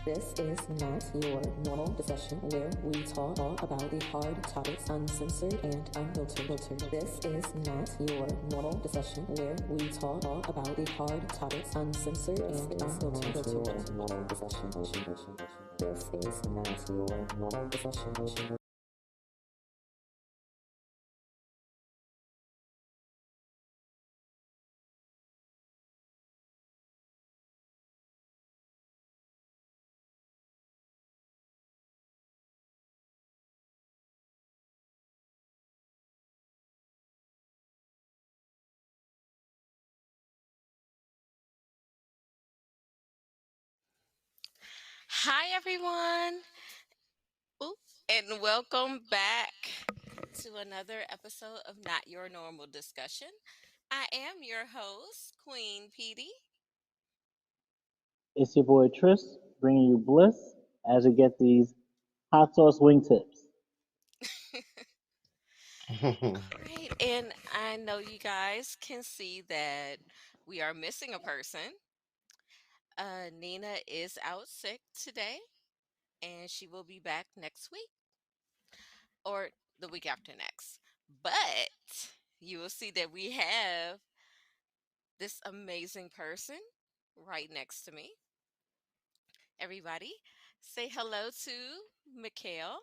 This is not your normal discussion where we talk about the hard topics uncensored and unfiltered. This is not your normal discussion where we talk about the hard topics uncensored and unfiltered. This is not your normal discussion. Hi, everyone, Oop, and welcome back to another episode of Not Your Normal Discussion. I am your host, Queen Pedii. It's your boy Tryst bringing you bliss as we get these hot sauce wingtips. All right, and I know you guys can see that we are missing a person. Nina is out sick today, and she will be back next week or the week after next. But you will see that we have this amazing person right next to me. Everybody, say hello to Mikial.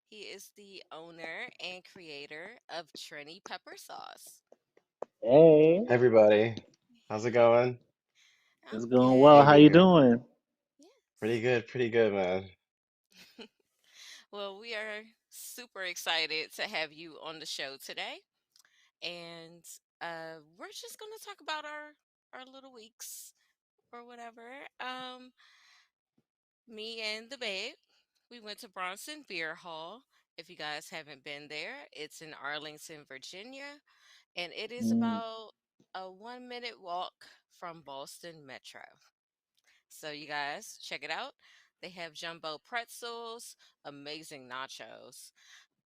He is the owner and creator of Trini Pepper Sauce. Hey, Everybody, how's it Hey, going? it's I'm going well. Good How to good. be you here. doing? Pretty Yes. good, pretty good, man. Well, we are super excited to have you on the show today, and we're just going to talk about our little weeks or whatever. Um, Me and the babe, we went to Bronson Beer Hall. If you guys haven't been there, it's in Arlington, Virginia, and it is Mm, about a 1 minute walk from Boston Metro. So, you guys, check it out. They have jumbo pretzels, amazing nachos,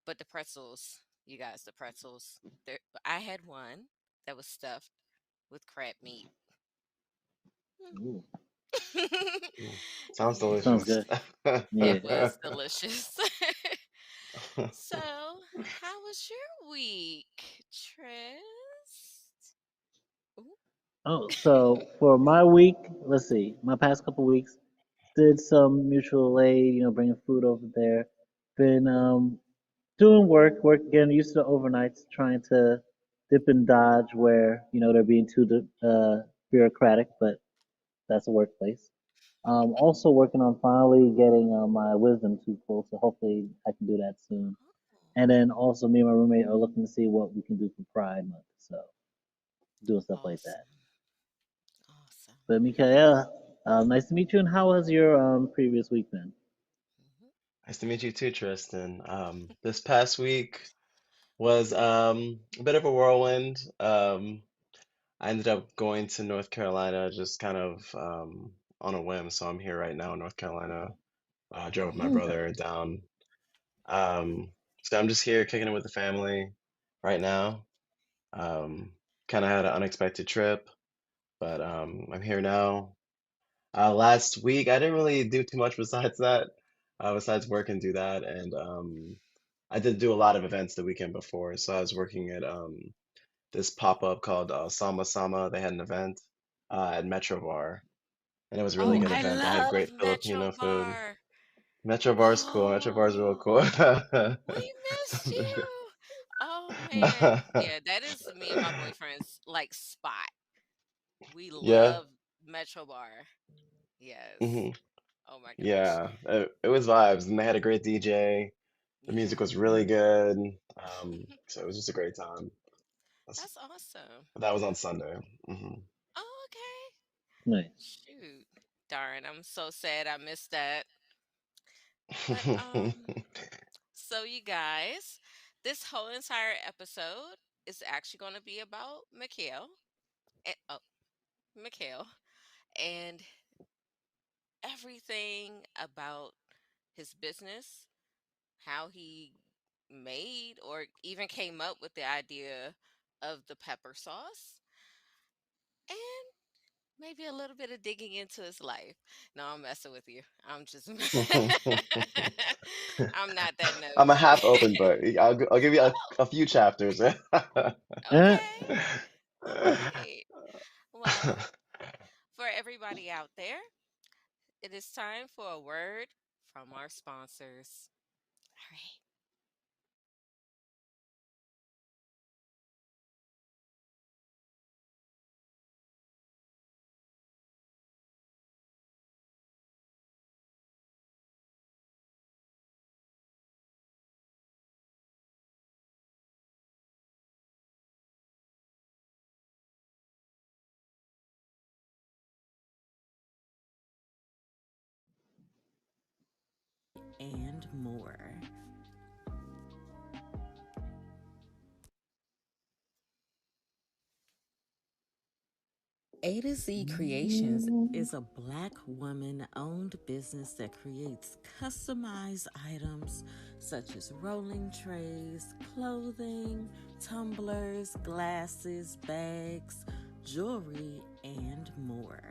but the pretzels, you guys, the pretzels, I had one that was stuffed with crab meat. ooh, Mm, sounds sounds Yes, delicious. good. Yeah. it was delicious. So, how was your week, Trist? Ooh. Oh, so for my week, let's see, my past couple weeks, did some mutual aid, bringing food over there. Been doing work getting used to the overnights, trying to dip and dodge where they're being too bureaucratic, but that's a workplace. Also working on finally getting my wisdom tooth pulled, so hopefully I can do that soon. And then also me and my roommate are looking to see what we can do for Pride Month, so doing stuff like that. Awesome. Awesome. But Mikael, nice to meet you. And how has your previous week been? Mhm. Nice to meet you too, Tristan. This past week was a bit of a whirlwind. I ended up going to North Carolina just kind of on a whim, so I'm here right now in North Carolina. I drove my Okay. brother down. So I'm just here kicking it with the family right now. Um, Kind of had an unexpected trip, but I'm here now. Last week, I didn't really do too much besides that, besides work and do that. And I did do a lot of events the weekend before. So I was working at this pop-up called Sama Sama. They had an event at Metro Bar, and it was a really Oh, good I Okay. event. They had love great Metro Filipino food. Bar. Metro Bar's cool. Metro Bar's real Oh, cool. we missed you. Oh man. Yeah, that is me and my boyfriend's like spot. We Yeah. love Metro Bar. Yes. Hmm. Oh my gosh. Yeah. It was vibes, and they had a great DJ. The music Yeah. was really good. So it was just a great time. That's awesome. That was on Sunday. Hmm. Oh, okay. Nice. Shoot. Darn, I'm so sad I missed that. But so you guys, this whole entire episode is actually going to be about Mikhail. Mikhail and everything about his business, how he made or even came up with the idea of the pepper sauce, and maybe a little bit of digging into his life. No, I'm messing with you. I'm just I'm not that I'm a nosy. half open book. I'll give you Oh, a few chapters. Eh, okay. All right. Well, for everybody out there, it is time for a word from our sponsors. All right. And more. A to Z Creations is a black woman owned business that creates customized items such as rolling trays, clothing, tumblers, glasses, bags, jewelry, and more.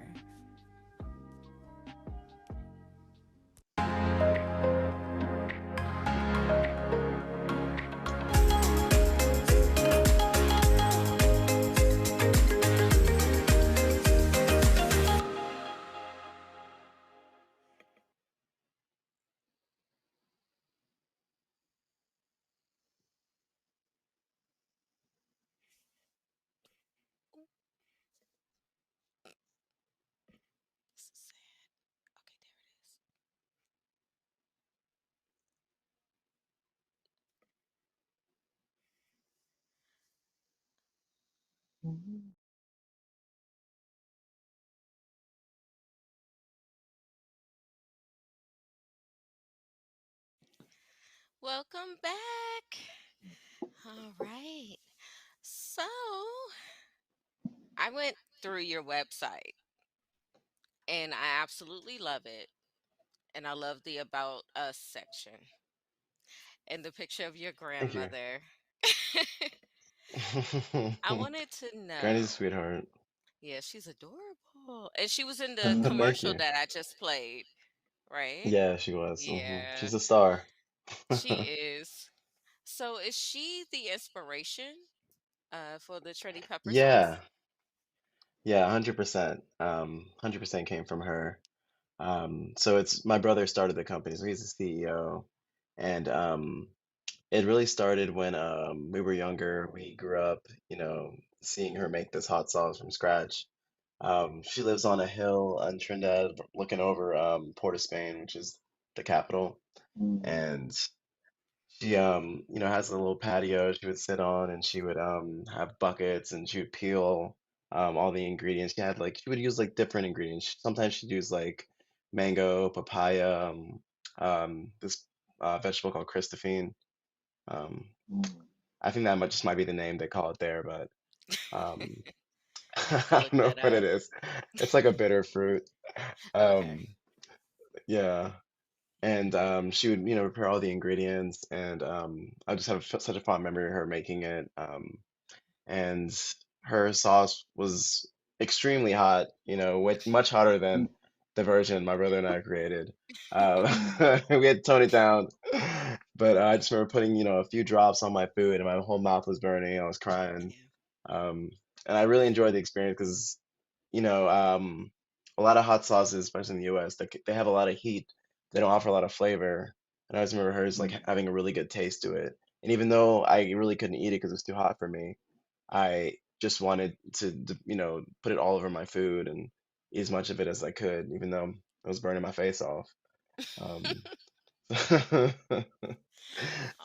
This is sad. Okay, there it is. Welcome back. All right. So I went through your website and I absolutely love it. And I love the About Us section and the picture of your Thank you. grandmother. I wanted to Granny's a know. sweetheart. Yeah, she's adorable. And she was in the Thank commercial you. that I just played, right? Yeah, she was. Yeah, She's a star. she is. So is she the inspiration for the Trini Pepper Sauce? Yeah, yeah, 100%. 100% came from her. So it's my brother started the company, so he's the CEO, and it really started when we were younger. We grew up, seeing her make this hot sauce from scratch. She lives on a hill in Trinidad, looking over Port of Spain, which is the capital, and she has a little patio she would sit on, and she would have buckets, and she would peel all the ingredients. She would use like different ingredients. Sometimes she'd use like mango, papaya, this vegetable called Christophine. Um, I think that just might be the name they call it there, but um, I have to I look don't know that what it up. is. It's like a bitter fruit. Okay. Um, yeah. And she would, prepare all the ingredients, and I just have such a fond memory of her making it. And her sauce was extremely hot, much hotter than the version my brother and I created. Um, we had to tone it down, but I just remember putting, a few drops on my food, and my whole mouth was burning. I was crying, Yeah. um, and I really enjoyed the experience because, you know, um, a lot of hot sauces, especially in the U.S., they have a lot of heat. They don't offer a lot of flavor. And I always remember hers like having a really good taste to it. And even though I really couldn't eat it because it was too hot for me, I just wanted to, put it all over my food and eat as much of it as I could, even though it was burning my face off. Um, so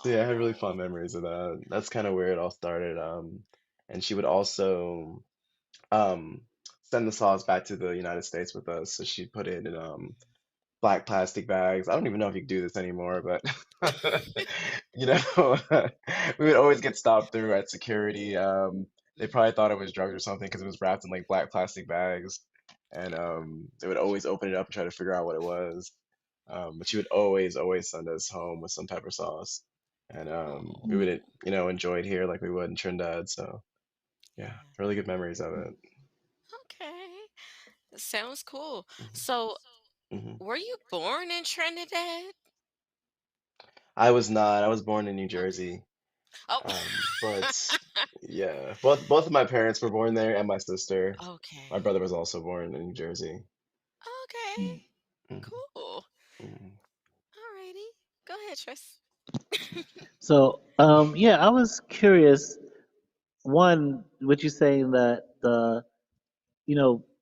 yeah, I had really Oh. fond memories of that. That's kind of where it all started. And she would also um, send the sauce back to the United States with us. So she'd put it in black plastic bags. I don't even know if you can do this anymore, but you know, we would always get stopped through at security. They probably thought it was drugs or something because it was wrapped in like black plastic bags, and they would always open it up and try to figure out what it was. But she would always send us home with some pepper sauce, and we Oh. would, enjoy it here like we would in Trinidad. So yeah, Yeah. really good memories of it. Okay. Sounds cool. Mhm, So, mhm. were you born in Trinidad? I was not. I was born in New Okay. Jersey. Oh, But yeah, both of my parents were born there, and my sister. My okay. brother was also born in New Jersey. Okay. Mm. Mhm, Cool. mhm. Alrighty. Go ahead, Tris. So, yeah, I was curious. One, what you saying that the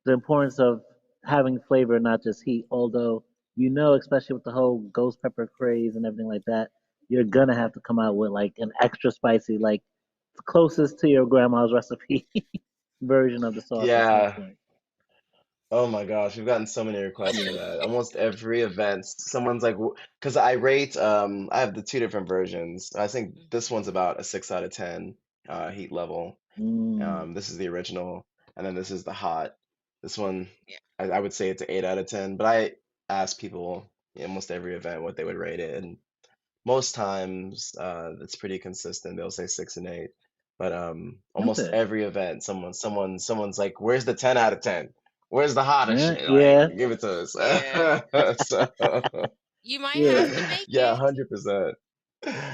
importance of having flavor, not just heat. Although especially with the whole ghost pepper craze and everything like that, you're gonna have to come out with like an extra spicy, like closest to your grandma's recipe version of the sauce at some Yeah. point. Oh my gosh, we've gotten so many requests for Yeah. that. Almost every event, someone's like, because I rate, I have the two different versions. I think this Mhm. one's about a 6 out of 10 heat level. Mm. This is the original, and then this is the hot. This one, Yeah. I would say it's an 8 out of 10. But I ask people almost every event what they would rate it, and most times it's pretty consistent. They'll say 6 and 8. But almost Okay. every event, someone's like, "Where's the 10 out of 10? Where's the hotter Yeah. shit? Like, Yeah. give it to Yeah. us." So You might Yeah. have to make yeah, it. 100%.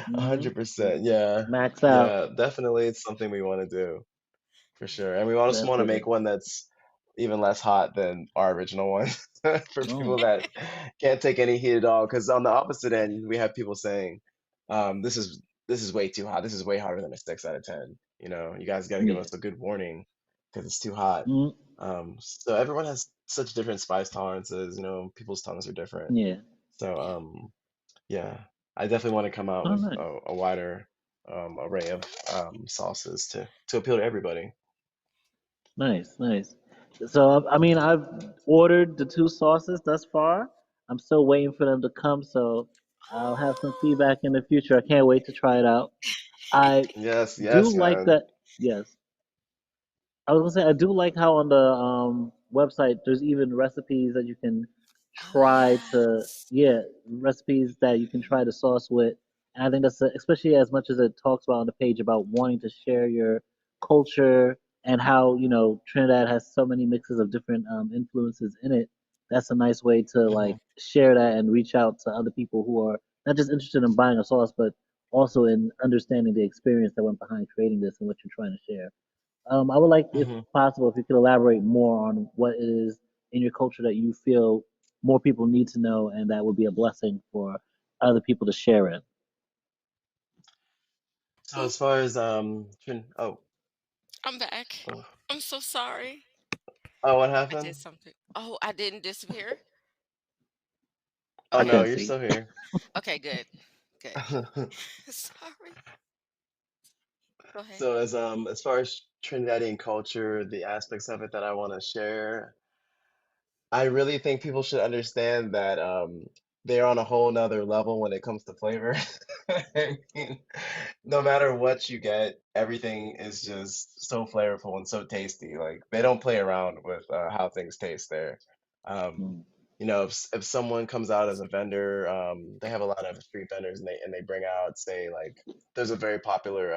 Mm-hmm. 100%. Yeah. Max out. Yeah, definitely it's something we want to do. For sure. And we also want to Definitely. make one that's even less hot than our original one for people Oh. that can't take any heat at all. Because on the opposite end, we have people saying, this is way too hot. This is way hotter than a 6 out of 10. You guys got to give Yeah. us a good warning because it's too hot. Mm. So everyone has such different spice tolerances. People's tongues are different. Yeah. So Yeah. yeah, I definitely want to come out Oh, with nice. a wider array of sauces to appeal to everybody. Nice. Nice. So, I mean, I've ordered the two sauces thus far. I'm still waiting for them to come, so I'll have some Oh. feedback in the future. I can't wait to try it out. I Yes, do yes, like man. that. Yes. I was gonna say I do like how on the website there's even recipes that you can Oh, try to yes. recipes that you can Mhm. try the sauce with, and I think that's especially as much as it talks about on the page about wanting to share your culture and how Trinidad has so many mixes of different influences in it. That's a nice way to like Hmm. share that and reach out to other people who are not just interested in buying a sauce, but also in understanding the experience that went behind creating this and what you're trying to share. I would like, if Hmm. possible, if you could elaborate more on what it is in your culture that you feel more people need to know, and that would be a blessing for other people to share in. So as far as I'm back. oh, I'm so sorry. oh, what I did happened? something. Oh, I didn't disappear. Oh I Okay. no, couldn't you're see. still here. Okay, good. Good. Sorry. Go ahead. So as far as Trinidadian culture, the aspects of it that I want to share, I really think people should understand that they're on a whole nother level when it comes to flavor. I mean, no matter what you get, everything is just so flavorful and so tasty. Like they don't play around with how things taste there. Um, Mm, if someone comes out as a vendor, they have a lot of street vendors and they bring out, say, like there's a very popular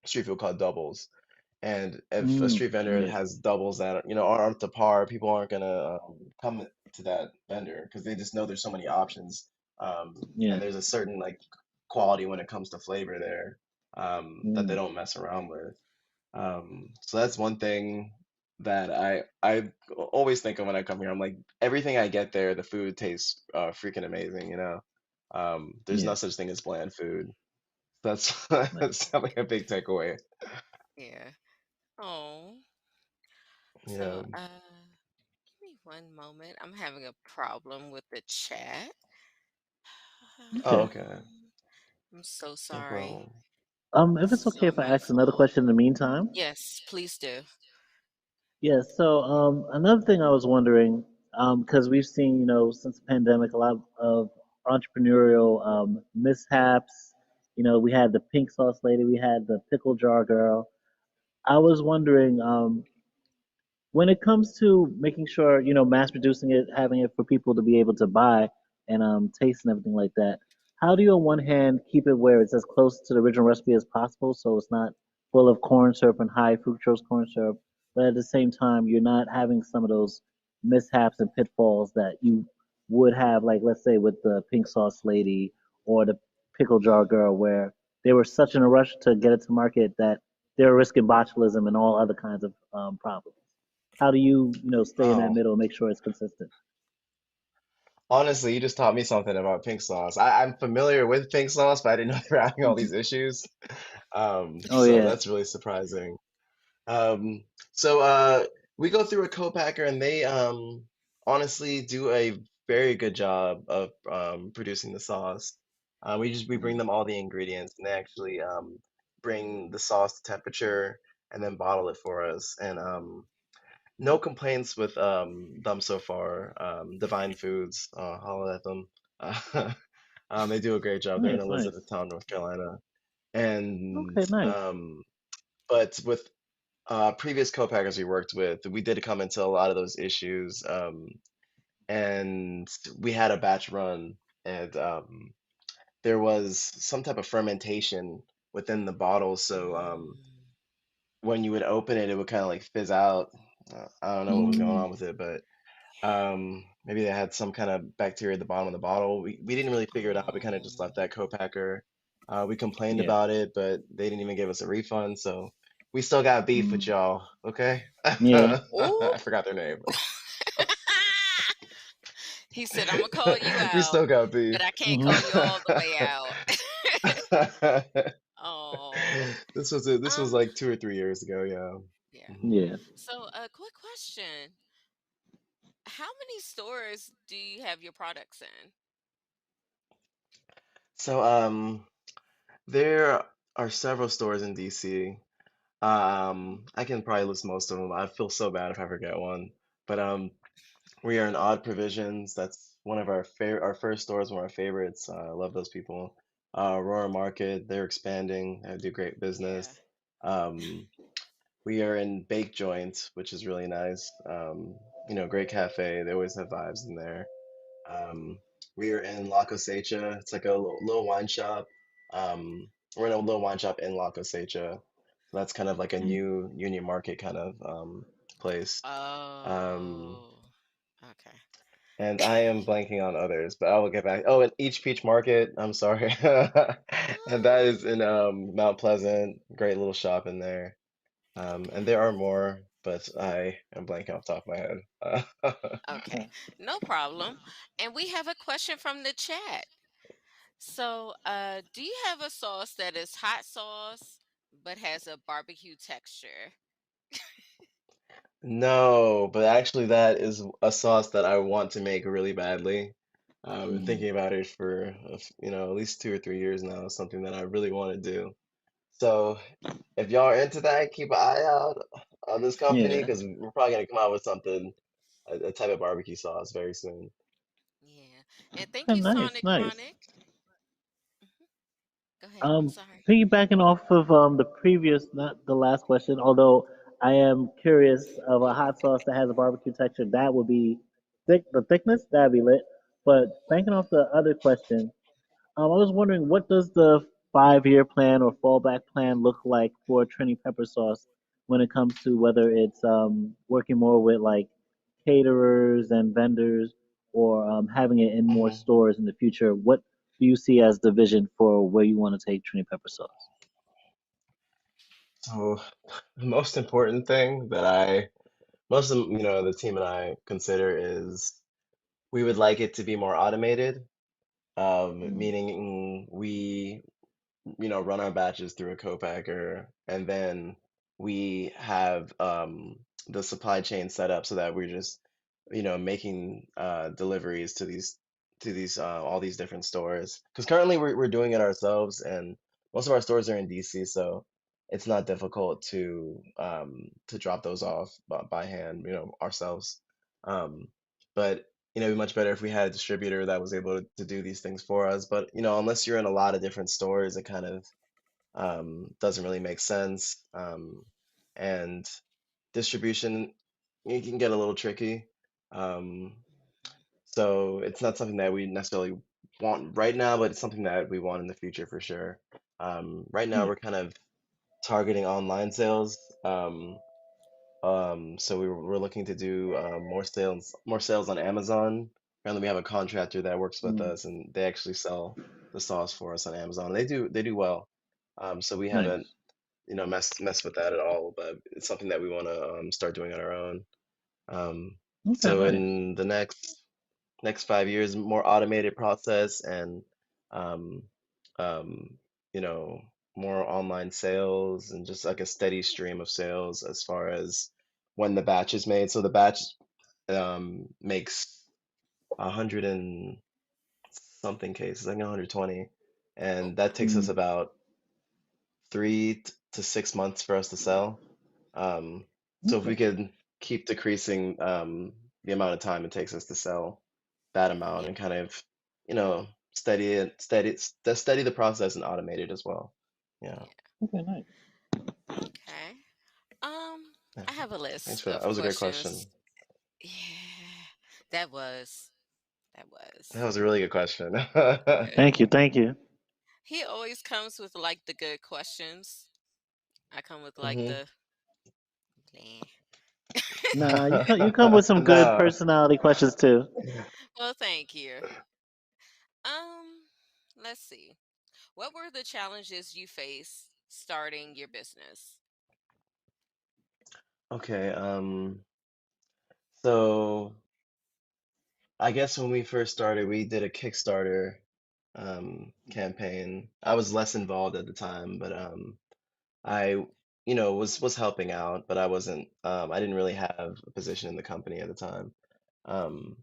street food called doubles. And if a mm, street vendor yeah, has doubles that aren't to par, people aren't gonna come to that vendor because they just know there's so many options, yeah, and there's a certain like quality when it comes to flavor there that they mm, don't mess around with. So that's one thing that I always think of when I come here. I'm like everything I get there, the food tastes freaking amazing. There's yeah, no such thing as bland food. That's nice. that's like a big takeaway. Yeah. Oh. So, Yeah. give me one moment. I'm having a problem with the chat. Oh, Okay. okay. I'm so No sorry. problem. If it's okay So if I my ask another fault. question in the meantime. Yes, please do. Yeah, so another thing I was wondering, because we've seen, since the pandemic, a lot of entrepreneurial mishaps. We had the pink sauce lady, we had the pickle jar girl. I was wondering, when it comes to making sure, mass producing it, having it for people to be able to buy and taste and everything like that, how do you, on one hand, keep it where it's as close to the original recipe as possible, so it's not full of corn syrup and high fructose corn syrup? but at the same time, you're not having some of those mishaps and pitfalls that you would have, like let's say with the pink sauce lady or the pickle jar girl, where they were such in a rush to get it to market that they were risking botulism and all other kinds of problems. How do you stay in that Oh, middle and make sure it's consistent? honestly, you just taught me something about pink sauce. I'm familiar with pink sauce, but I didn't know they were having all these issues. Oh So yeah. that's really surprising. Um, so we go through a co-packer and they honestly do a very good job of producing the sauce. We bring Mm. them all the ingredients and they actually bring the sauce to temperature and then bottle it for us. And no complaints with them so far. Divine Foods, holla at them. They do a great job. They're in Nice, nice. Elizabethtown, North Carolina. And Okay, nice. but with previous co-packers we worked with, we did come into a lot of those issues. And we had a batch run, and there was some type of fermentation within the bottle. So Mm. when you would open it, it would kind of like fizz out. I don't know what was going Mm, on with it, but maybe they had some kind of bacteria at the bottom of the bottle. We didn't really figure it out. We kind of just Oh. left that co-packer. We complained yeah. about it, but they didn't even give us a refund. So we still got beef with Mm, y'all, okay? yeah. Ooh. I forgot their name. He said, "I'm gonna call you We out, still got beef. but I can't Hmm. call you all the way out." Oh. This was Um, like 2 or 3 years ago, yeah. yeah. Mhm. Yeah. So, a quick question. How many stores do you have your products in? So there are several stores in DC. I can probably list most of them. I feel so bad if I forget one. But we are in Odd Provisions. That's one of our first stores, one of our favorites. I love those people. Aurora Market, they're expanding. They do great Yeah. business. Um, we are in Bake Joint, which is really nice. Great cafe. They always have vibes in there. Um, we are in La Cosecha. It's like a little wine shop. We're in a little wine shop in La Cosecha. So that's kind of like a Mm. new Union Market kind of place. Um, Oh. Okay. and I am blanking on others, but I will get back. Oh, and Each Peach Market. I'm sorry. And that Ah, is in Mount Pleasant. Great little shop in there. And there okay. are more, but I am blanking off the top of my head. Okay. No problem. And we have a question from the chat. So, do you have a sauce that is hot sauce but has a barbecue texture? No, but actually, that is a sauce that I want to make really badly. I've been Mm. thinking about it for, at least 2 or 3 years now. Something that I really want to do. So, if y'all are into that, keep an eye out on this company Yeah. because we're probably gonna come out with something, a type of barbecue sauce very soon. Yeah. And thank Okay, you, nice, Sonic nice. Chronic. Mhm. Go ahead. I'm Um, sorry. Piggybacking off of the previous, not the last question, although I am curious of a hot sauce that has a barbecue texture, that would be the thickness, that'd be lit. But banking off the other question, I was wondering what does the 5-year plan or fallback plan look like for Trini Pepper Sauce when it comes to whether it's working more with like caterers and vendors or having it in more Hmm. stores in the future? What do you see as the vision for where you want to take Trini Pepper Sauce? So, the most important thing that most of the team and I consider is we would like it to be more automated. Mm, Meaning we run our batches through a co-packer, and then we have the supply chain set up so that we're just, making deliveries to these all these different stores. Because currently we're doing it ourselves, and most of our stores are in DC, so it's not difficult to drop those off by hand, ourselves. Um, but it'd be much better if we had a distributor that was able to do these things for us. But unless you're in a lot of different stores, it kind of doesn't really make sense. And distribution, it can get a little tricky. Um, so it's not something that we necessarily want right now, but it's something that we want in the future for sure. Right now, yeah. we're kind of targeting online sales. So we're looking to do more sales on Amazon. Apparently, we have a contractor that works with Mm, us, and they actually sell the sauce for us on Amazon. They do well. So we haven't, nice. messed with that at all, but it's something that we want to start doing on our own. Um, Okay, so nice. in the next 5 years, more automated process and um, um, you know, more online sales and just like a steady stream of sales as far as when the batch is made. So the batch makes 100 and something cases, like 120, Oh and that wow. takes us Mm, about 3 to 6 months for us to sell. Um, so if we okay. could keep decreasing the amount of time it takes us to sell that amount Yeah. and kind of, steady the process and automate it as well. Yeah. Yeah. Okay, nice. Okay. Um, Yeah. I have a Thanks list for that. of That was a great question. questions. Yeah, that was that That was. was a really good question. Thank you, thank you. He always comes with like the good questions. I come with like hmm the nah. Nah, you come with some good No. personality questions too. Well, thank you. Um, let's see. What were the challenges you faced starting your business? Okay. So I guess when we first started, we did a Kickstarter campaign. I was less involved at the time, but I, was helping out, but I didn't really have a position in the company at the time. Um,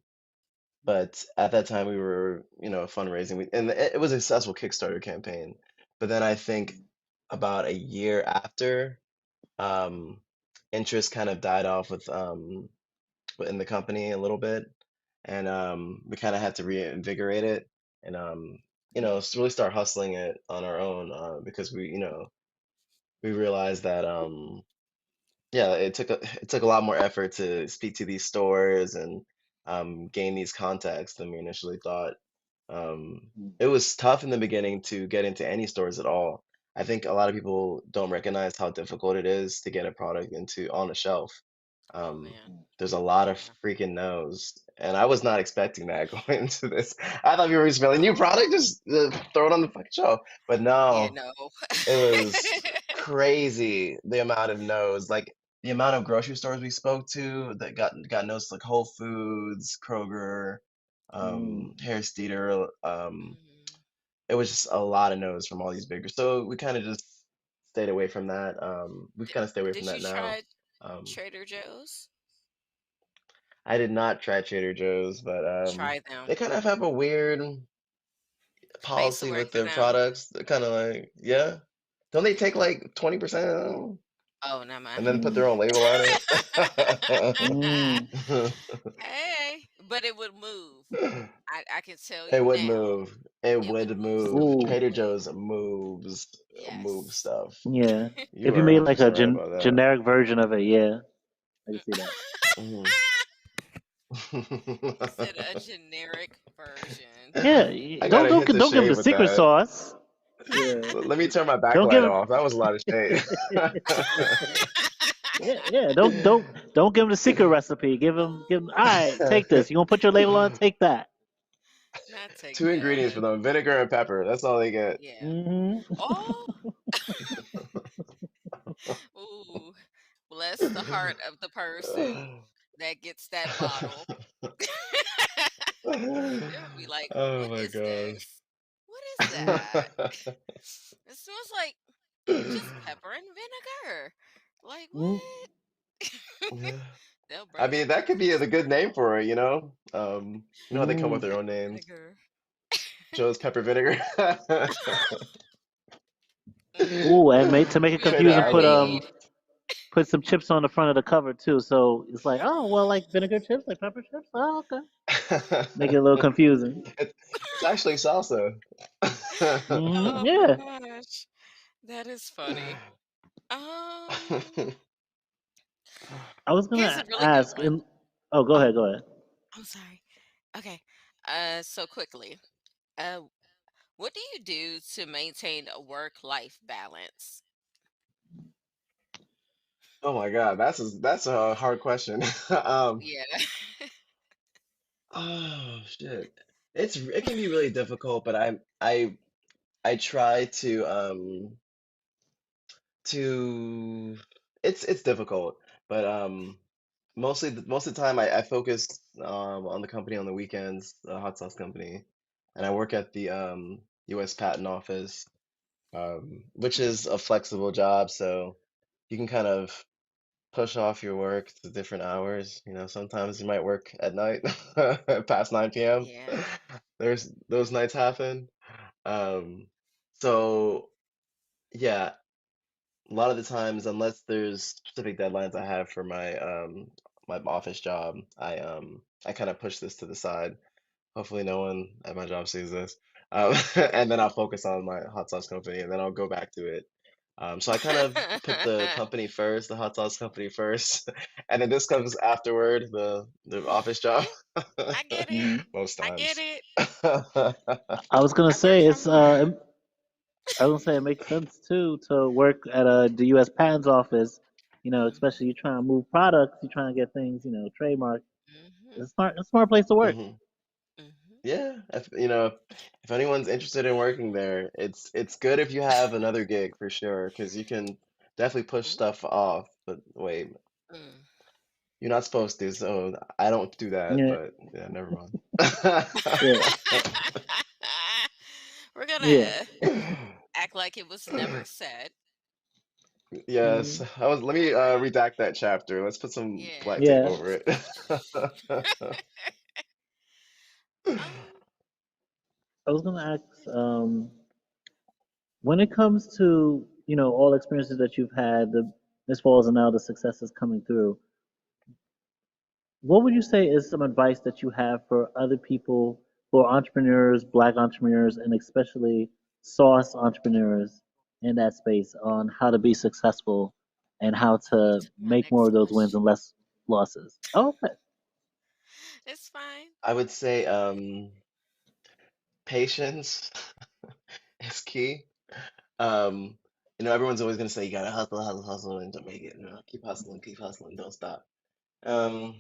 but at that time we were, fundraising, and it was a successful Kickstarter campaign. But then I think about a year after, um, interest kind of died off in the company a little bit, and we kind of had to reinvigorate it and really start hustling it on our own because we realized that yeah, it took a lot more effort to speak to these stores and gain these contacts than we initially thought. Um, Mm, it was tough in the beginning to get into any stores at all. I think a lot of people don't recognize how difficult it is to get a product into on a shelf. Oh Um, man. mm, there's a lot of Yeah. freaking no's, and I was not expecting that going into this. I thought we were just a new product, Oh. just throw it on the fucking shelf. But Yeah, no, no. it was crazy the amount of no's. Like the amount of grocery stores we spoke to that got no's, like Whole Foods, Kroger, mm. Harris Teeter. Mm. It was just a lot of no's from all these bigger. So we kind of just stayed away from that. We've Did, kind of stayed away from did you that now. try Um, Trader Joe's? I did not try Trader Joe's, but Try them. they kind of have a weird I used to policy work with for their them. products. They're kind of like, yeah. Don't they take Yeah. like 20% of them Oh, never mind. and then put Mm, their own label on it? mm. Hey, but it would move. I can tell It you would now, move. It it would would move move. stuff Ooh, Trader quickly. Joe's move Yes. stuff. yeah. You If you are made like a 100% right about that. generic version of it, yeah, I can see that. Mhm. He said a generic version. Yeah, I got a hint of don't give them shade the with secret that. sauce. Yeah, Let me turn my don't backlight give. off. That was a lot of shade. Yeah, yeah. Don't give them the secret recipe. Give them. All right, take this. You gonna put your label on? Take that. Not take Two ingredients for that. them, vinegar and pepper. That's all they get. Yeah. Hmm. Oh, ooh. Bless the heart of the person that gets that bottle. They'll be like, Oh "What my is gosh. this? What is that? It smells like just pepper and vinegar." Like, what? Yeah. They'll I bring mean, out that that could be the person. good name for it, you know? How they come with their own Pepper names. vinegar. Joe's Pepper Vinegar. Ooh, and Mm. to make it We'll Trader be confusing, your Island. lead. put some chips on the front of the cover too. So it's like, oh well, like vinegar chips, like pepper chips. Oh, okay. Make it a little confusing. It, it's actually salsa. Hmm. Oh my Yeah. gosh. That is funny. Um, I was here's a gonna really good ask. one. Oh, go Oh, ahead. Go ahead. I'm sorry. Okay. So quickly. Uh, what do you do to maintain a work-life balance? Oh my God, that's a hard question. Um, Yeah. oh shit. It can be really difficult, but I try to it's difficult, but most of the time I focus on the company on the weekends, the hot sauce company, and I work at the US Patent Office, which is a flexible job, so you can kind of push off your work to different hours. You know, sometimes you might work at night past 9 p.m. Yeah. There's those nights happen. Um, so yeah, a lot of the times, unless there's specific deadlines I have for my office job, I kind of push this to the side. Hopefully no one at my job sees this. And then I'll focus on my hot sauce company and then I'll go back to it. So I kind of put the company first, the hot sauce company first, and then this comes afterward, the office job, Yeah, I get it. Hmm. most I get times. it. I was gonna I work say from it's home. I was gonna say it makes sense too to work at the U.S. Patents Office. Especially Hmm. you're trying to move products, you're trying to get things, trademark. Hmm. It's a smart place to work. hmm Hmm. Yeah, if anyone's interested in working there, it's good if you have another gig for sure, because you can definitely push Ooh. stuff off. But wait, Mm. you're not supposed to, so I don't do that, Yeah, but yeah, never mind. yeah, We're yeah. gonna act like it was never said. Yes, Hmm. let me All right. redact that chapter. Let's put some Yeah. black tape Yeah. over it. Um. I was gonna ask, when it comes to all the experiences that you've had, the misfalls and now the successes coming through, what would you say is some advice that you have for other people who are entrepreneurs, black entrepreneurs, and especially sauce entrepreneurs in that space on how to be successful and how You to took my make more next of those wins and question. less losses? Oh, okay. It's fine. I would say patience is key. Um, everyone's always gonna say you gotta hustle, hustle, hustle, and to make it. Keep hustling, don't stop. Um,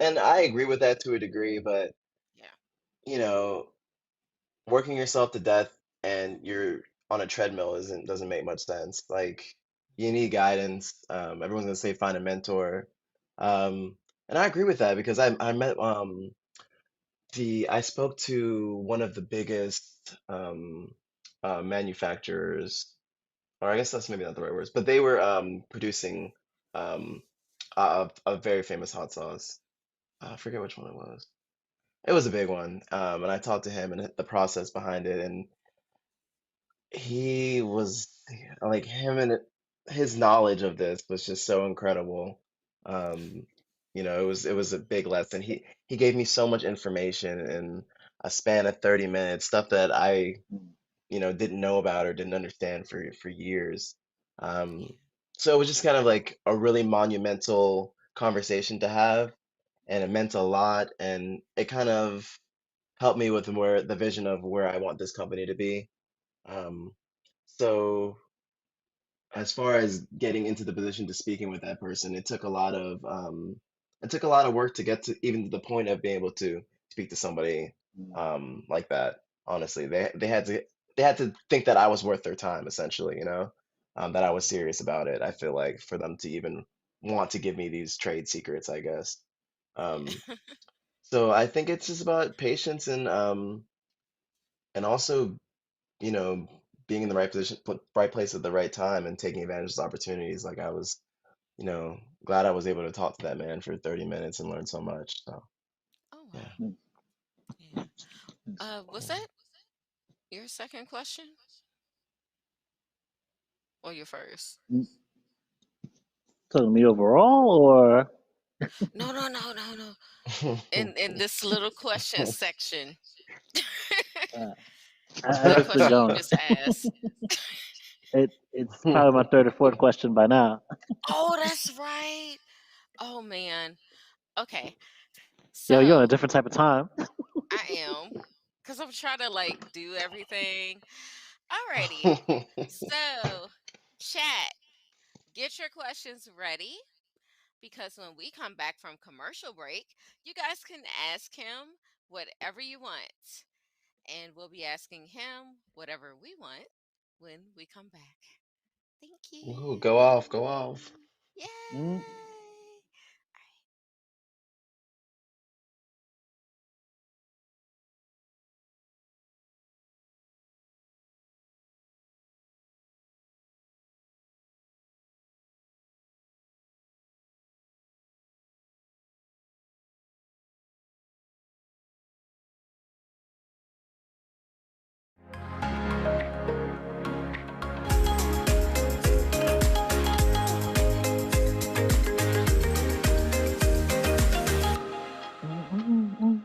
and I agree with that to a degree, but Yeah. you know, working yourself to death and you're on a treadmill isn't doesn't make much sense. Like you need guidance. Everyone's gonna say find a mentor. Um, and I agree with that because I met I spoke to one of the biggest manufacturers, or I guess that's maybe not the right words, but they were producing um, a very famous hot sauce. I forget which one it was. It was a big one, and I talked to him and the process behind it, and he was like him and his knowledge of this was just so incredible. Um, it was a big lesson. He gave me so much information in a span of 30 minutes, stuff that I Mm, didn't know about or didn't understand for years. Um, Yeah. so it was just kind of like a really monumental conversation to have, and it meant a lot, and it kind of helped me with where the vision of where I want this company to be. Um, so as far as getting into the position to speaking with that person, it took a lot of work to get to even to the point of being able to speak to somebody mm, like that. Honestly, they had to think that I was worth their time, essentially, that I was Hmm. serious about it. I feel like for them to even want to give me these trade secrets, I guess. Um, Yeah. so I think it's just about patience and also you know, being in the right position, right place at the right time and taking advantage of those opportunities. Like I was, glad I was able to talk to that man for 30 minutes and learn so much. So, Oh yeah. wow. mm, Yeah. yes. Was that your second question or your first? Mm, talking to me overall, or No, no, no, no, no. In this little question section, uh, I that just been question you going. just asked. It's probably my third or fourth question by now. Oh, that's right. Oh man. Okay. Yo, you're on a So different type of time. I am, because I'm trying to like do everything. Alrighty. So, chat. Get your questions ready because when we come back from commercial break, you guys can ask him whatever you want. And we'll be asking him whatever we want when we come back. Thank Ooh, go off, you. go off. Mm. Yay. Mm. Mm.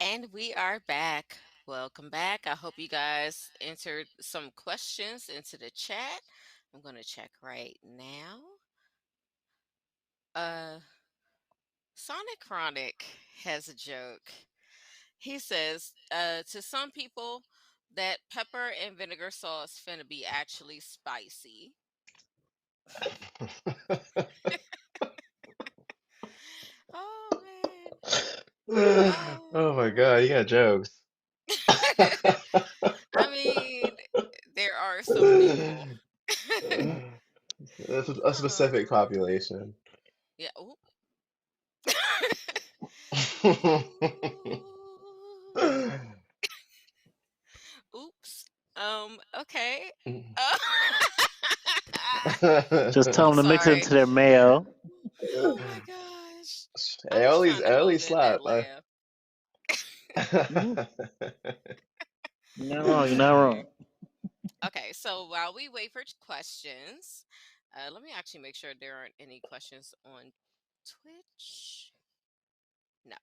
And we are back. Welcome back. I hope you guys entered some questions into the chat. I'm going to check right now. Uh Sonic Chronic has a joke. He says, to some people that pepper and vinegar sauce finna be actually spicy. Oh man. Oh my Oh. God, you got jokes. I mean, there are some people. That's a specific Oh. population. Yeah. Ooh. Oops. Okay. Uh, Just tell I'm them to mix it sorry. into their mayo. Oh my gosh. I was Aioli's trying to Aioli hold in that slap. laugh. Mm. You're not wrong. You're not All wrong. right. Okay. So while we wait for questions, let me actually make sure there aren't any questions on Twitch. No.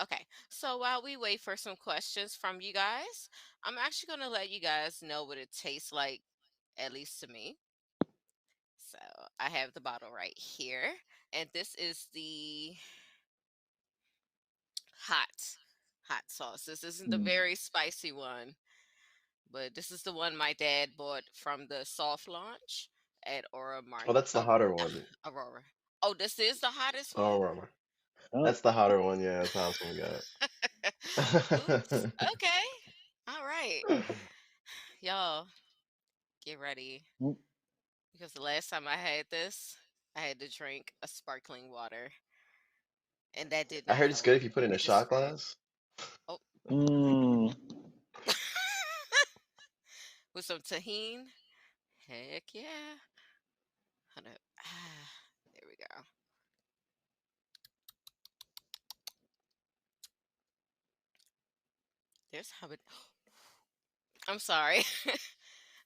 Okay. So while we wait for some questions from you guys, I'm actually going to let you guys know what it tastes like, at least to me. So I have the bottle right here. And this is the hot, hot sauce. This isn't the Mm. very spicy one, but this is the one my dad bought from the soft launch at Oh, that's the hotter one. Aurora. Oh, this is the hottest one? Oh, Rama. Oh. That's the hotter one. Yeah, that's the hottest one we got. Oops. Okay. All right. Y'all, get ready. Mm. Because the last time I had this, I had to drink a sparkling water, and that did I not heard it's help. good if you put it in a It shot just hurt it. glass. Oh, Mm. with some tahine. Heck yeah. Hold up. There we go. There's habit. I'm sorry.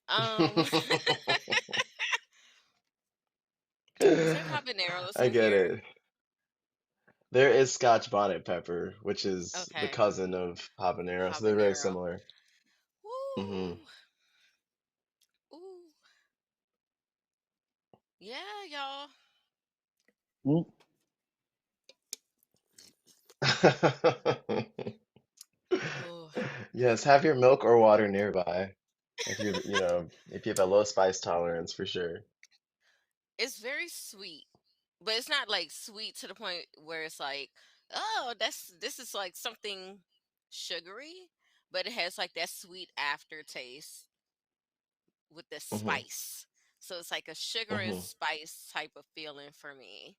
um, is there habaneros I in get here? it. There is Scotch bonnet pepper, which is the Okay, cousin of habanero, so they're very habanero. similar. Hmm. Woo, ooh, yeah, y'all. Mm. Oh, Yes, have your milk or water nearby if if you have a low spice tolerance for sure. it's very sweet, but it's not like sweet to the point where it's like, oh, this is like something sugary, but it has like that sweet aftertaste with the Hmm. spice. So it's like a sugar and Hmm. spice type of feeling for me.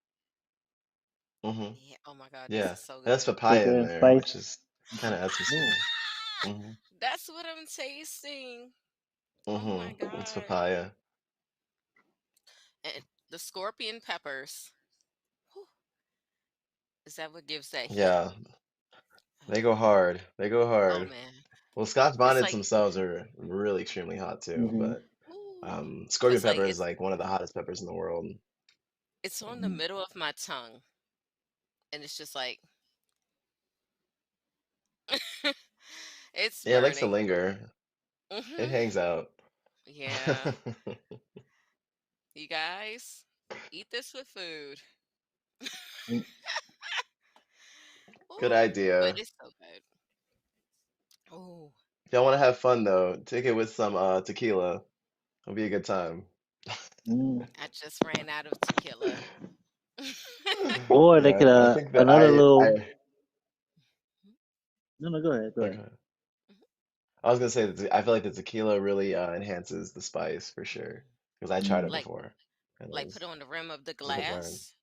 Hmm. Yeah. Oh my God, this Yeah. is so That's good. papaya Sugar in and there, spice. which is kind Mhm. of adds some Ooh. sweetness. Hmm. That's what I'm tasting. Oh Hmm. my It's God. papaya. And the scorpion peppers. Whew, is that what gives that heat? Yeah, they go Okay. hard. They go Oh hard. man. Well, Scotch It's bonnets like, themselves are really extremely hot too, Mhm. but ooh. scorpion Cause like pepper is like one of the hottest peppers in the world. it's on the Mhm. middle of my tongue. And it's just like it's Yeah, it likes to burning. linger. It Hmm. hangs out. Yeah. You guys, eat this with food. Mm. Good Ooh, but idea. it's so good. Oh, If y'all want to have fun though, take it with some tequila. It'll be a good time. Mm. I just ran out of tequila. Or they could Yeah, I think that another I little. No, no, go ahead, go ahead. okay. I was gonna say that I feel like the tequila really enhances the spice for sure because I tried it Mm. like before and put it on the rim of the it was a good burn. glass.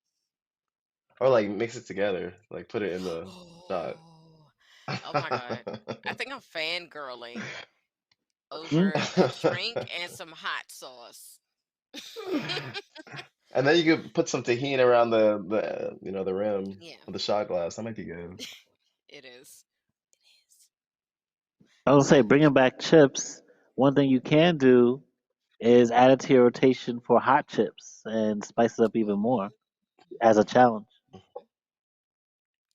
Or like mix it together, like put it in the shot. Oh, oh my God. I think I'm fangirling Mm. over a drink and some hot sauce. And then you could put some tahini around the rim Yeah, of the shot glass. That might be good. it is. It is. I was gonna say, Oh, bringing back chips. One thing you can do is add it to your rotation for hot chips and spice it up even more ooh, as a challenge,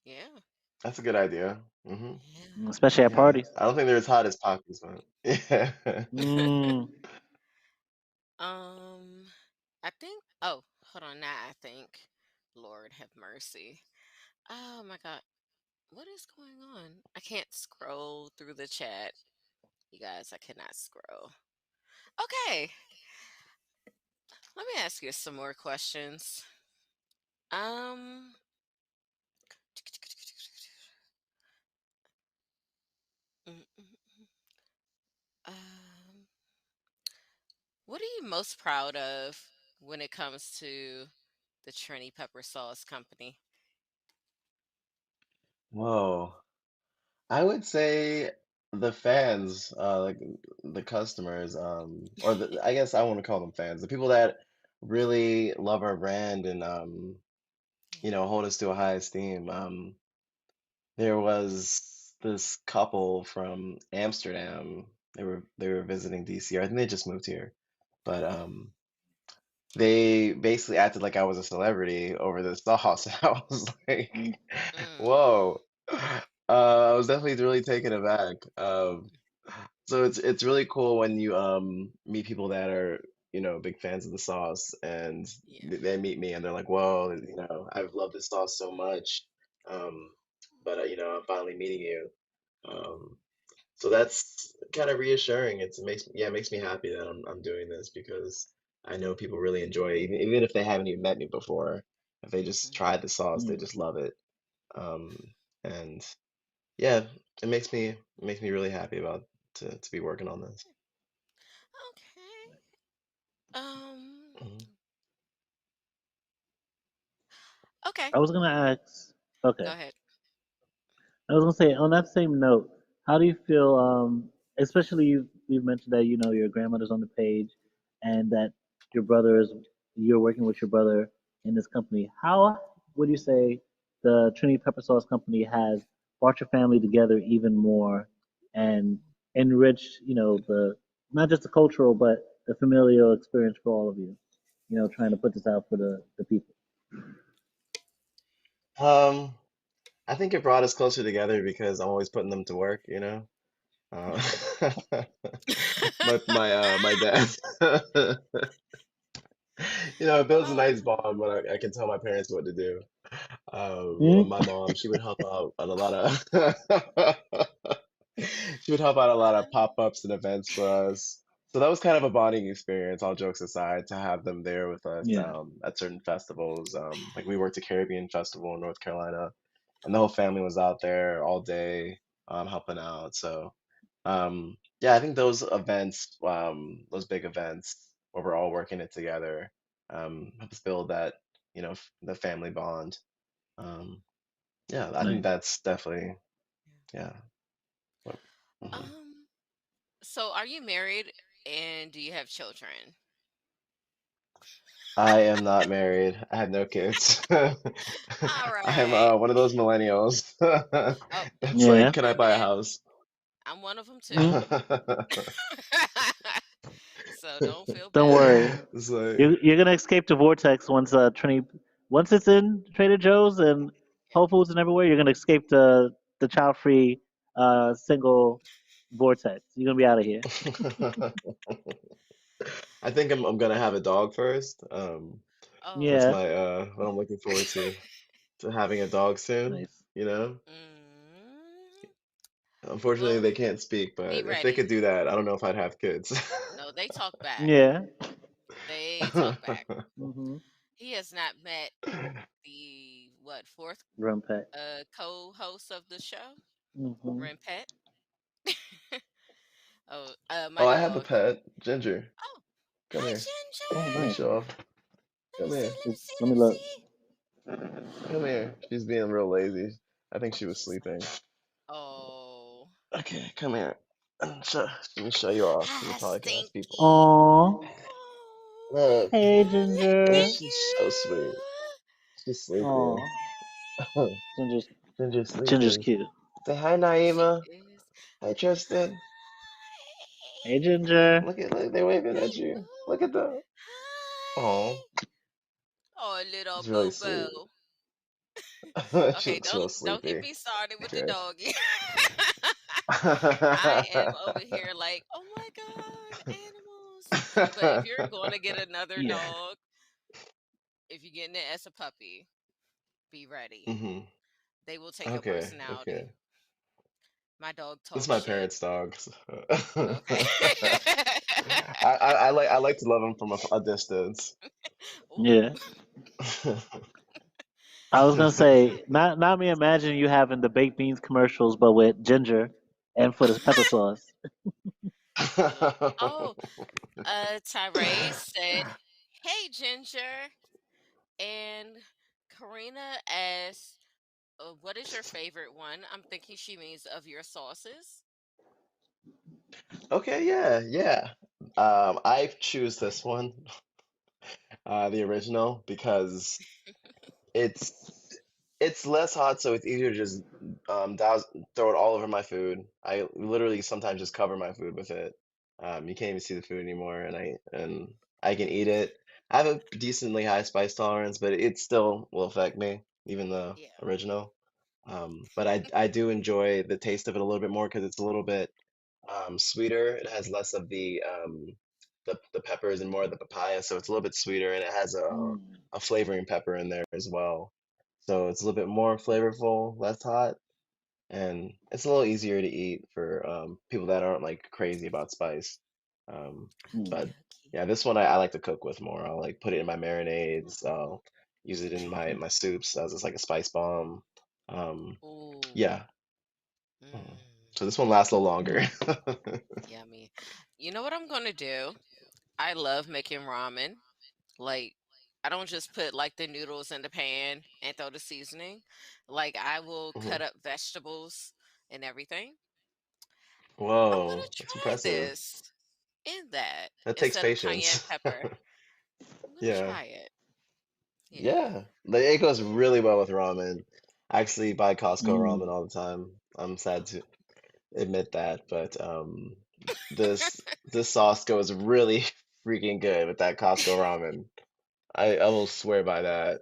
yeah, That's a good idea. especially at Yeah, parties. I don't think they're as hot as Pockies, but yeah. Mm. um, I think. Oh, hold on. Now I think. Lord have mercy. Oh my God. What is going on? I can't scroll through the chat. You guys, I cannot scroll. Okay, let me ask you some more questions. Um, mm, mm, mm. um, what are you most proud of when it comes to the Trini Pepper Sauce Company? Whoa. I would say the fans, like the customers, or I guess I want to call them fans, the people that really love our brand and Yeah. hold us to a high esteem. There was this couple from Amsterdam. They were visiting DC, or I think they just moved here. But Okay. they basically acted like I was a celebrity over the sauce. I was Mm. like, Mm, whoa. I was definitely really taken aback. So it's really cool when you meet people that are, big fans of the sauce and yeah. they meet me and they're like, whoa, I've loved this sauce so much. Um, but I'm finally meeting you. Um, so that's kind of reassuring. It makes me happy that I'm doing this because I know people really enjoy it, even if they haven't even met me before. If they just Mm, tried the sauce, they Mm. just love it. Um, and yeah, it makes me really happy about to be working on this. okay. Um. Mhm. Okay. I was gonna ask. Go Okay. ahead. I was gonna say on that same note, how do you feel? Especially you've mentioned that your grandmother's on the page, and that your brother is you're working with your brother in this company. How would you say the Trinity Pepper Sauce Company has brought your family together even more and enriched, the not just the cultural but the familial experience for all of you? Trying to put this out for the people. Um, I think it brought us closer together because I'm always putting them to work, you know. Uh, my dad, it builds a Oh, nice bond when I can tell my parents what to do. Mm? My mom, she would help out on a lot of she would help out a lot of pop-ups and events for us. So that was kind of a bonding experience, all jokes aside, to have them there with us Yeah. at certain festivals. Like we worked at Caribbean Festival in North Carolina, and the whole family was out there all day helping out. So yeah, I think those events, those big events, where we're all working it together, helps build that, the family bond. Um, yeah, I think Nice. that's definitely, yeah. What, Yeah. mhm. So are you married and do you have children? I am not married. I have no kids. I All am right. one of those millennials. Oh, It's like, Yeah. can I buy a amen. house? I'm one of them too. Mm, So don't feel don't bad. worry. It's like, You're gonna escape the vortex once Trini once it's in Trader Joe's and Whole Foods and everywhere. You're gonna escape the child free single vortex. You're gonna be out of here. I think I'm gonna have a dog first. That's Yeah. Oh. my what I'm looking forward to having a dog soon, Nice. you know? Mm, Unfortunately, well, they can't speak, be but if they ready. could do that, I don't know if I'd have kids. No, they talk back. Yeah. They talk back. Mm-hmm. He has not met the what fourth Run pet. co-host of the show, Mm-hmm. Rempet. Oh, my Oh, I have a dog. pet, Ginger. Oh, Come hi here. Oh, Ginger. Let me nice. show off. Let me Come see. here. Let me see. Let Let me me look. see. Come here. She's being real lazy. I think she was She's like, sleeping. oh, Okay, come here. Let me show you off so you hi, probably can ask people. Stinky. Aw. Oh, Look, Hey, thank Ginger. she's so sweet. you. She's sleeping. Aw. Ginger's Ginger's Ginger's sleeping. cute. Say hi, She Naima. is. Hi, Tristan. Hey, Hi. Ginger. Look, they're waving Hey, at you. Look boo. at them. Oh, Hi. Oh, little it's really boo sweet. boo. She Okay, looks real don't get sleepy. me started with the Trish. doggy. I am over here like, oh my god, animals. But if you're going to get another Yeah. dog, if you're getting it as a puppy, be ready. hmm They will take your Okay, personality. okay. My dog This is talks my shit. parents' dog. So Okay. I like to love him from a distance. Ooh. Yeah. I was gonna say, not me imagining you having the baked beans commercials, but with ginger and for the pepper sauce. Look. Oh, Tyrese said, "Hey, Ginger," and Karina asked, "What is your favorite one?" I'm thinking she means of your sauces. Okay, yeah, yeah. I choose this one, the original, because it's it's less hot, so it's easier to just throw it all over my food. I literally sometimes just cover my food with it. You can't even see the food anymore, and I can eat it. I have a decently high spice tolerance, but it still will affect me, even the Yeah. original. But I do enjoy the taste of it a little bit more because it's a little bit sweeter. It has less of the peppers and more of the papaya, so it's a little bit sweeter, and it has Mm, a flavoring pepper in there as well. So it's a little bit more flavorful, less hot, and it's a little easier to eat for people that aren't like crazy about spice. Um, Okie mm, but dokie. yeah, this one I like to cook with more. I'll like put it in my marinades. I'll use it in my soups as it's like a spice bomb. Um, Ooh. yeah. Mm. Mm, So this one lasts a little longer. yummy. You know what I'm gonna do? I love making ramen. Like, I don't just put like the noodles in the pan and throw the seasoning. Like, I will cut Mhm. up vegetables and everything. I'm Whoa, gonna that's try impressive. this in that That takes instead of cayenne patience. pepper. I'm gonna Yeah. try it. Yeah. Yeah. It goes really well with ramen. I actually buy Costco mm, ramen all the time. I'm sad to admit that, but this this sauce goes really freaking good with that Costco ramen. I will swear by that.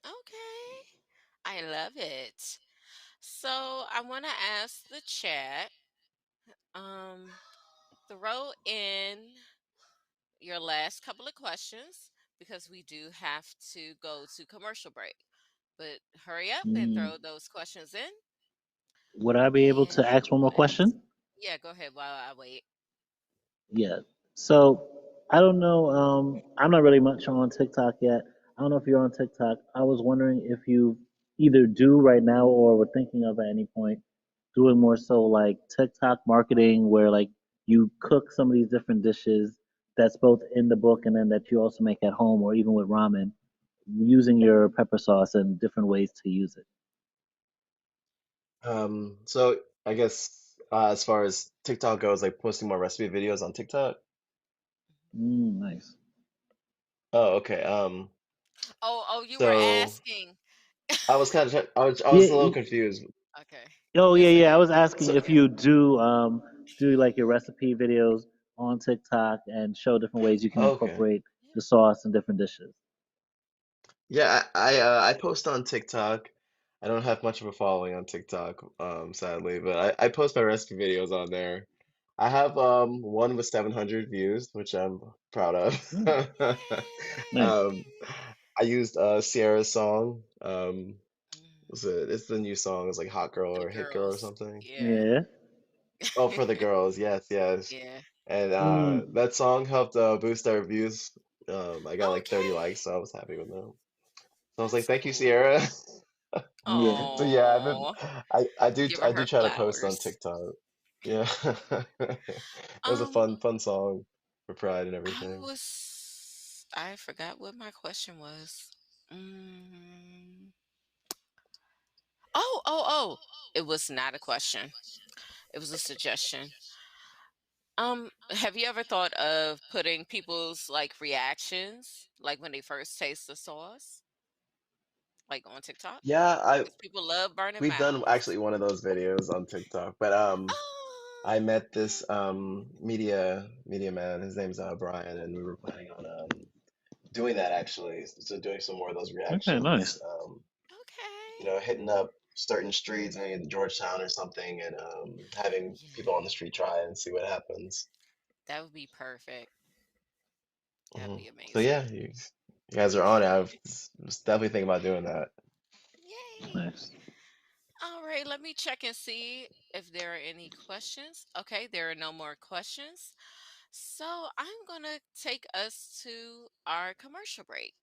Okay. I love it. So I want to ask the chat, um, throw in your last couple of questions because we do have to go to commercial break. But hurry up and mm. throw those questions in, Would I be able and to ask one we more will answer. question? Yeah, go ahead while I wait. Yeah. So I don't know. I'm not really much on TikTok yet. I don't know if you're on TikTok. I was wondering if you either do right now or were thinking of at any point doing more so like TikTok marketing where like you cook some of these different dishes that's both in the book and then that you also make at home or even with ramen, using your pepper sauce and different ways to use it. So I guess as far as TikTok goes, like posting more recipe videos on TikTok. Nice. Oh, okay. Oh, you were So asking. I was kind of I Yeah. was a little confused. Okay. Oh yeah, It's yeah. I okay. was asking So if you do like your recipe videos on TikTok and show different ways you can okay. incorporate Yeah. the sauce in different dishes. Yeah, I post on TikTok. I don't have much of a following on TikTok, sadly, but I post my recipe videos on there. I have one with 700 views, which I'm proud Mm, of. nice. Um, I used Sierra's song. Mm, Was it? It's the new song. It's like Hot Girl for the or Hit Girl or girls. something. Yeah. Yeah. Oh, for the girls, yes, yes. Yeah. And Mm, that song helped boost our views. I got like 30 Okay. likes, so I was happy with them. So I was like, That's "Thank you, cool. Sierra." yeah. So yeah, Oh, give her I do her try to post on flowers. TikTok. Yeah. It was a Um, fun song for Pride and I everything. I forgot what my question was. Mm. Oh. It was not a question. It was a suggestion. Have you ever thought of putting people's like reactions, like when they first taste the sauce, like on TikTok? Yeah, I Because people love burning we've done mouths. actually one of those videos on TikTok, but I Oh, met this media man. His name's Brian, and we were planning on doing that actually. So doing some more of those Okay, reactions. nice. okay. Hitting up certain streets, maybe in Georgetown or something, and having Yeah, people on the street try and see what happens. that would be perfect. That'd be So yeah, amazing. you guys are on it. Was definitely thinking about doing that. Yay. Nice. All right, let me check and see if there are any questions. Okay, there are no more questions. So I'm going to take us to our commercial break.